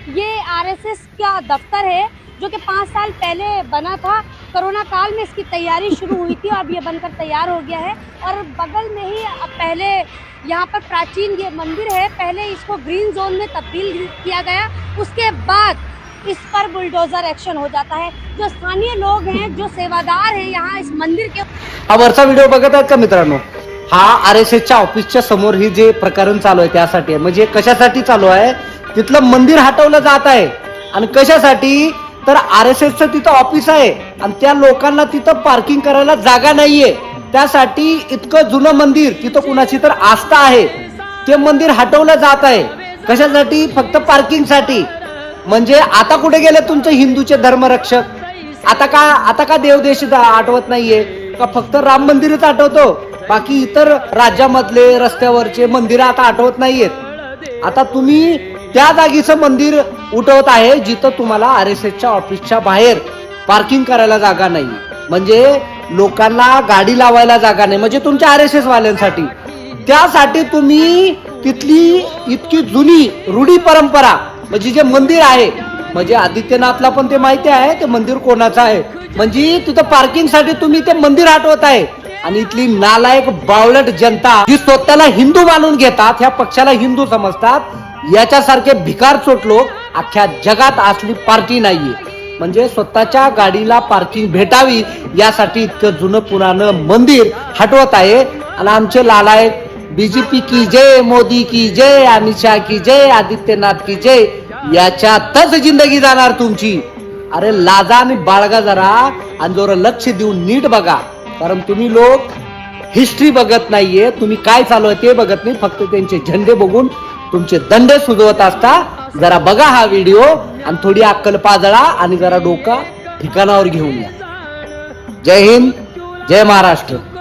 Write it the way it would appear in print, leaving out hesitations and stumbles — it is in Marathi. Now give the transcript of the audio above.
ये आरएसएस का दफ्तर है जो कि 5 साल पहले बना था। कोरोना काल में इसकी तैयारी शुरू हुई थी और अब ये बनकर तैयार हो गया है। और बगल में ही अब पहले यहाँ पर प्राचीन ये मंदिर है, पहले इसको ग्रीन जोन में तब्दील किया गया, उसके बाद इस पर बुलडोजर एक्शन हो जाता है। जो स्थानीय लोग हैं, जो सेवादार हैं यहाँ इस मंदिर के। हा वरचा व्हिडिओ बघत आहेत का मित्रांनो? हा आरएसएसच्या ऑफिसच्या समोर ही जे प्रकरण चालू आहे त्यासाठी आहे. म्हणजे कशासाठी चालू आहे? तिथलं मंदिर हटवलं जात आहे आणि कशासाठी? तर आरएसएसचं तिथं ऑफिस आहे आणि त्या लोकांना तिथं पार्किंग करायला जागा नाहीये. त्यासाठी इतकं जुनं मंदिर, तिथं कुणाची तर आस्था आहे, ते मंदिर हटवलं जात आहे. कशासाठी? फक्त पार्किंगसाठी. म्हणजे आता कुठे गेले तुमचे हिंदूचे धर्मरक्षक? आता का देवदेश आठवत नाहीये का? फक्त राम मंदिरच आठवतो, बाकी इतर राज्यामधले रस्त्यावरचे मंदिर आता आठवत नाहीयेत. आता तुम्ही त्या जागीचं मंदिर उठवत आहे जिथं तुम्हाला आरएसएसच्या ऑफिसच्या बाहेर पार्किंग करायला जागा नाही, म्हणजे लोकांना गाडी लावायला जागा नाही, म्हणजे तुमच्या आरएसएस वाल्यांसाठी. त्यासाठी तुम्ही तिथली इतकी जुनी रूढी परंपरा, म्हणजे जे मंदिर आहे, म्हणजे आदित्यनाथला पण ते माहिती आहे ते मंदिर कोणाचं आहे, म्हणजे तिथं पार्किंग साठी तुम्ही ते मंदिर हटवत आहे. आणि इथली नालायक बावलट जनता जी स्वतःला हिंदू मानून घेतात, ह्या पक्षाला हिंदू समजतात, याच्यासारखे भिकार चोट लोक अख्ख्या जगात असली पार्टी नाहीये. म्हणजे स्वतःच्या गाडीला पार्किंग भेटावी यासाठी इतकं जुनं पुराणं मंदिर हटवत आहे. आणि आमचे लालायक बीजेपी की जय, मोदी की जय, अमित शाह की जय, आदित्यनाथ की जय, याच्यातच जिंदगी जाणार तुमची. अरे लाजा आणि बाळगा जरा आणि जरा लक्ष देऊन नीट बघा, कारण तुम्ही लोक हिस्ट्री बघत नाहीये, तुम्ही काय चालू आहे ते बघत नाही, फक्त त्यांचे झेंडे बघून तुमचे दंडे सुजवत असता. जरा बघा हा व्हिडिओ आणि थोडी अक्कल पाजळा आणि जरा डोका ठिकाणावर घेऊन या. जय हिंद, जय महाराष्ट्र.